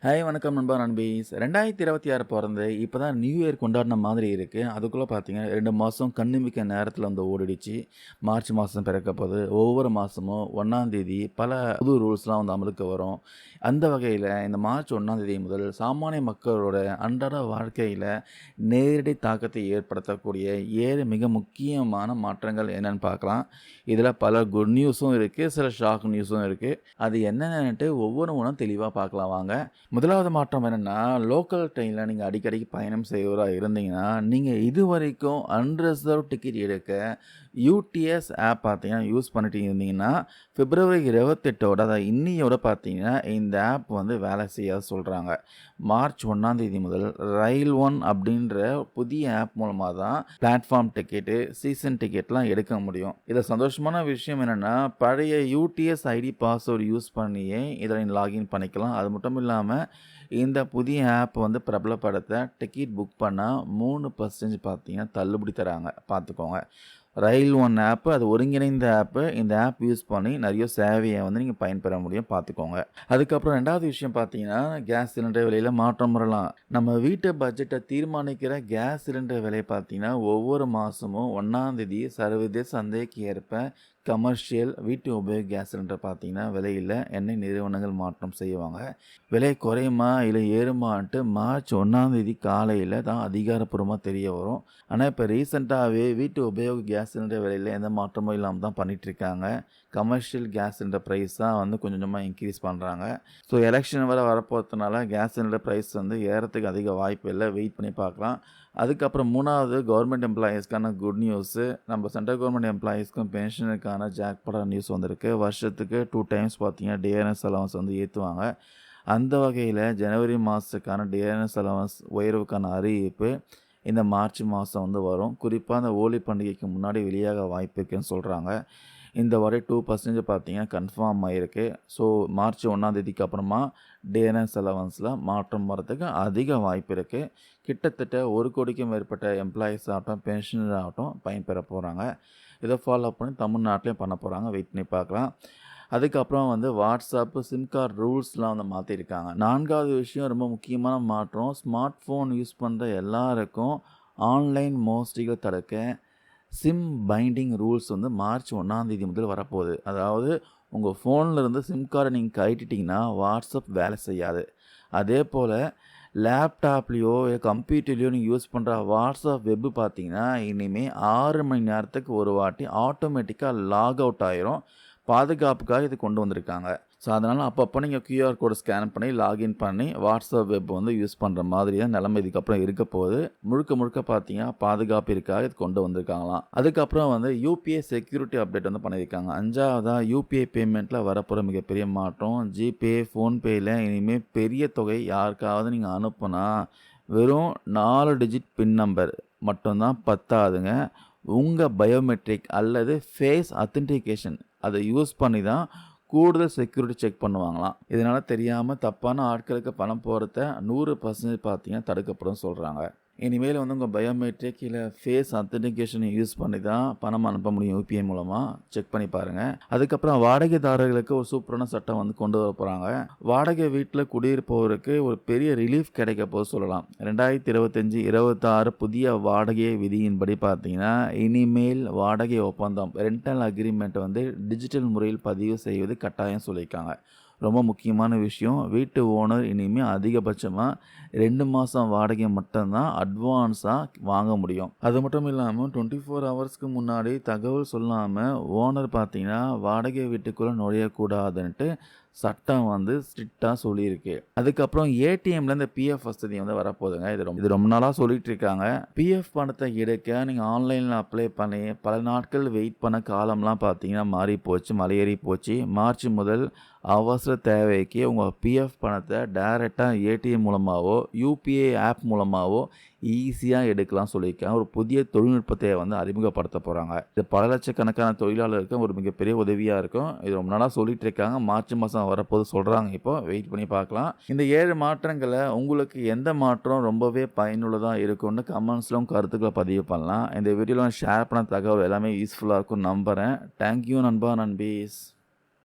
Hi வணக்கம் நண்பா நண்பீஸ். 2026 பொறந்து இப்ப தான் நியூ இயர் கொண்டாடின மாதிரி இருக்கு. அதுக்குள்ள பார்த்தீங்கன்னா 2 மாசம் கண்ணிமைக்க நேரத்தில வந்து ஓடிடுச்சு. மார்ச் மாசம் பிறக்கப்போது. ஒவ்வொரு மாசமும் 1ஆம் தேதி பல புது ரூல்ஸ்லாம் வந்து அமலுக்கு வரும். அந்த வகையில இந்த மார்ச் 1ஆம் தேதி முதல் சாமானிய மக்களோட அன்றாட வாழ்க்கையில நேரடி தாக்கத்தை ஏற்படுத்தக்கூடிய 7 மிக முக்கியமான மாற்றங்கள் என்னன்னு பார்க்கலாம். இதில பல குட் நியூஸும் இருக்கு. சில ஷாக் நியூஸும் இருக்கு. அது என்னென்னன்ட்டு ஒவ்வொன்னும் தெளிவா பார்க்கலாம் வாங்க. முதலாவது மாற்றம் என்னன்னா, லோக்கல் ட்ரெயின்ல நீங்க அடிக்கடிக்கு பயணம் செய்பவரா இருந்தீங்கன்னா, நீங்க இதுவரைக்கும் அன்ரிசர்வ்ட் டிக்கெட் எடுக்க யூடிஎஸ் ஆப் பார்த்தீங்கன்னா, யூஸ் பண்ணிட்டு இருந்தீங்கன்னா, பிப்ரவரி 28ஓட அதாவது இன்னியோட பார்த்தீங்கன்னா, இந்த ஆப் வந்து வேலை செய்யாத சொல்றாங்க. மார்ச் 1ஆம் தேதி முதல் ரயில் ஒன் அப்படின்ற புதிய ஆப் மூலமா தான் பிளாட்ஃபார்ம் டிக்கெட்டு, சீசன் டிக்கெட்லாம் எடுக்க முடியும். இதில சந்தோஷமான விஷயம் என்னன்னா, பழைய யூடிஎஸ் ஐடி பாஸ்வேர்ட் யூஸ் பண்ணியே இதில லாகின் பண்ணிக்கலாம். அது மட்டும் இல்லாம இந்த புதிய ஆப் வந்து பிரபலப்படுத்த டிக்கெட் புக் பண்ணா 3% பார்த்தீங்கன்னா தள்ளுபடி தராங்க. பார்த்துக்கோங்க. ரயில் ஒன் ஆப் அது ஒருங்கிணைந்த ஆப்பு. இந்த ஆப் யூஸ் பண்ணி நிறைய சேவையை வந்து நீங்கள் பயன்பெற முடியும். பார்த்துக்கோங்க. அதுக்கப்புறம் 2வது விஷயம் பார்த்தீங்கன்னா, கேஸ் சிலிண்டர் விலையில மாற்றம் வரலாம். நம்ம வீட்டு பட்ஜெட்டை தீர்மானிக்கிற கேஸ் சிலிண்டர் விலை பார்த்தீங்கன்னா, ஒவ்வொரு மாதமும் 1ஆம் தேதி சர்வதேச சந்தைக்கு ஏற்ப கமர்ஷியல் வீட்டு உபயோக கேஸ் சிலிண்டர் பார்த்தீங்கன்னா, விலையில் எண்ணெய் நிறுவனங்கள் மாற்றம் செய்வாங்க. விலை குறையுமா இல்லை ஏறுமான்ட்டு மார்ச் 1ஆம் தேதி காலையில் தான் அதிகாரப்பூர்வமாக தெரிய வரும். ஆனால் இப்போ ரீசெண்டாகவே வீட்டு உபயோக கேஸ் சிலிண்டர் விலையில் எந்த மாற்றமும் இல்லாமல் தான் பண்ணிகிட்ருக்காங்க. கமர்ஷியல் கேஸ் சிலிண்டர் ப்ரைஸ் தான் வந்து கொஞ்சம் கொஞ்சமாக இன்க்ரீஸ் பண்ணுறாங்க. ஸோ எலெக்ஷன் வர வரப்போகிறதுனால கேஸ் சிலிண்டர் ப்ரைஸ் வந்து ஏறத்துக்கு அதிக வாய்ப்பு இல்லை. வெயிட் பண்ணி பார்க்கலாம். அதுக்கப்புறம் 3வது கவர்மெண்ட் எம்ப்ளாயீஸ்க்கான குட் நியூஸு. நம்ம சென்ட்ரல் கவர்மெண்ட் எம்ப்ளாயீஸ்க்கும் பென்ஷனுக்கான ஜாக்பாட் நியூஸ் வந்திருக்கு. வருஷத்துக்கு 2 டைம்ஸ் பார்த்தீங்கன்னா டிஆர்எஸ் அலவன்ஸ் வந்து ஏற்றுவாங்க. அந்த வகையில் ஜனவரி மாதத்துக்கான டிஆர்எஸ் அலவன்ஸ் உயர்வுக்கான அறிவிப்பு இந்த மார்ச் மாதம் வந்து வரும். குறிப்பாக அந்த ஹோலி பண்டிகைக்கு முன்னாடி வெளியாக வாய்ப்பு இருக்குன்னு சொல்கிறாங்க. இந்த வரை 2% பார்த்தீங்கன்னா கன்ஃபார்ம் ஆகிருக்கு. ஸோ மார்ச் 1ஆம் தேதிக்கு அப்புறமா டிஎன்எஸ் அலவன்ஸில் மாற்றம் வரதுக்கு அதிக வாய்ப்பு இருக்குது. கிட்டத்தட்ட 1 கோடிக்கும் மேற்பட்ட எம்ப்ளாயீஸ் ஆகட்டும், பென்ஷனர் ஆகட்டும் பயன்பெற போகிறாங்க. இதை ஃபாலோ பண்ணி தமிழ்நாட்டிலையும் பண்ண போகிறாங்க. வெயிட் பண்ணி பார்க்கலாம். அதுக்கப்புறம் வந்து வாட்ஸ்அப்பு சிம் கார்டு ரூல்ஸ்லாம் வந்து மாற்றிருக்காங்க. 4வது விஷயம் ரொம்ப முக்கியமான மாற்றம். ஸ்மார்ட் ஃபோன் யூஸ் பண்ணுற எல்லாருக்கும் ஆன்லைன் மோசடிகள் தடுக்க சிம் பைண்டிங் ரூல்ஸ் வந்து மார்ச் 1ஆம் தேதி முதல் வரப்போகுது. அதாவது உங்கள் ஃபோனில் இருந்து சிம் கார்டை நீங்கள் கழட்டிட்டிங்கன்னா வாட்ஸ்அப் வேலை செய்யாது. அதே போல் லேப்டாப்லேயோ கம்ப்யூட்டர்லேயோ நீங்கள் யூஸ் பண்ணுற வாட்ஸ்அப் வெப்பு பார்த்தீங்கன்னா இனிமேல் 6 மணி நேரத்துக்கு ஒரு வாட்டி ஆட்டோமேட்டிக்காக லாக் அவுட் ஆயிரும். பாதுகாப்புக்காக இது கொண்டு வந்திருக்காங்க. ஸோ அதனால் அப்பப்போ நீங்கள் கியூஆர் கோடு ஸ்கேன் பண்ணி லாகின் பண்ணி வாட்ஸ்அப் வெப் வந்து யூஸ் பண்ணுற மாதிரியான நிலைமை இதுக்கப்புறம் இருக்க போகுது. முழுக்க முழுக்க பார்த்தீங்கன்னா பாதுகாப்பிற்காக இது கொண்டு வந்திருக்காங்களாம். அதுக்கப்புறம் வந்து யூபிஐ செக்யூரிட்டி அப்டேட் வந்து பண்ணியிருக்காங்க. 5வதாக யூபிஐ பேமெண்ட்டில் வரப்போகிற மிகப்பெரிய மாற்றம். ஜிபே, ஃபோன்பேயில் இனிமேல் பெரிய தொகை யாருக்காவது நீங்கள் அனுப்புனா வெறும் 4 டிஜிட் பின் நம்பர் மட்டும்தான் பத்தாதுங்க. உங்கள் பயோமெட்ரிக் அல்லது ஃபேஸ் அத்தென்டிகேஷன் அதை யூஸ் பண்ணி தான் கூடுதல் செக்யூரிட்டி செக் பண்ணுவாங்களாம். இதனால் தெரியாமல் தப்பான ஆட்களுக்கு பணம் போகிறத 100% பார்த்தீங்கன்னா தடுக்கப்படும் சொல்கிறாங்க. இனிமேல் வந்து உங்கள் பயோமெட்ரிக் இல்லை ஃபேஸ் அத்தென்டிகேஷனை யூஸ் பண்ணி தான் பணம் அனுப்ப முடியும். யூபிஐ மூலமாக செக் பண்ணி பாருங்கள். அதுக்கப்புறம் வாடகைதாரர்களுக்கு ஒரு சூப்பரான சட்டம் வந்து கொண்டு வர போகிறாங்க. வாடகை வீட்டில் குடியிருப்பவருக்கு ஒரு பெரிய ரிலீஃப் கிடைக்க போது சொல்லலாம். 2025-26 புதிய வாடகை விதியின்படி பார்த்தீங்கன்னா இனிமேல் வாடகை ஒப்பந்தம் ரெண்டல் அக்ரிமெண்ட் வந்து டிஜிட்டல் முறையில் பதிவு செய்வது கட்டாயம் சொல்லியிருக்காங்க. ரொம்ப முக்கியமான விஷயம். வீட்டு ஓனர் இனிமேல் அதிகபட்சமாக 2 மாதம் வாடகை மட்டும்தான் அட்வான்ஸாக வாங்க முடியும். அது மட்டும் இல்லாமல் 24 ஹவர்ஸ்க்கு முன்னாடி தகவல் சொல்லாமல் ஓனர் பார்த்தீங்கன்னா வாடகை வீட்டுக்குள்ளே நுழையக்கூடாதுன்ட்டு சட்டம் வந்து ஸ்ட்ரிக்டாக சொல்லியிருக்கு. அதுக்கப்புறம் ஏடிஎம்ல இந்த பிஎஃப் வசதி வந்து வரப்போகுதுங்க. இது ரொம்ப நாளாக சொல்லிட்டு இருக்காங்க. பிஎஃப் பணத்தை எடுக்க நீங்கள் ஆன்லைனில் அப்ளை பண்ணி பல நாட்கள் வெயிட் பண்ண காலம்லாம் பார்த்தீங்கன்னா மாறி போச்சு, மலையேறி போச்சு. மார்ச் முதல் அவசர தேவைக்கு உங்கள் பிஎஃப் பணத்தை டைரெக்டாக ஏடிஎம் மூலமாகவோ யூபிஐ ஆப் மூலமாகவோ ஈஸியாக எடுக்கலாம் சொல்லியிருக்காங்க. ஒரு புதிய தொழில்நுட்பத்தை வந்து அறிமுகப்படுத்த போகிறாங்க. இது பல லட்சக்கணக்கான தொழிலாளருக்கு ஒரு மிகப்பெரிய உதவியாக இருக்கும். இது ரொம்ப நாளாக சொல்லிட்டு இருக்காங்க. மார்ச் மாதம் வரப்போது சொல்கிறாங்க. இப்போ வெயிட் பண்ணி பார்க்கலாம். இந்த 7 மாற்றங்களை உங்களுக்கு எந்த மாற்றம் ரொம்பவே பயனுள்ளதாக இருக்கும்னு கமெண்ட்ஸ்லும் கருத்துக்களை பதிவு பண்ணலாம். இந்த வீடியோவில் ஷேர் பண்ண தகவல் எல்லாமே யூஸ்ஃபுல்லாக இருக்கும் நம்புகிறேன். தேங்க்யூ நண்பா நண்பீஸ்.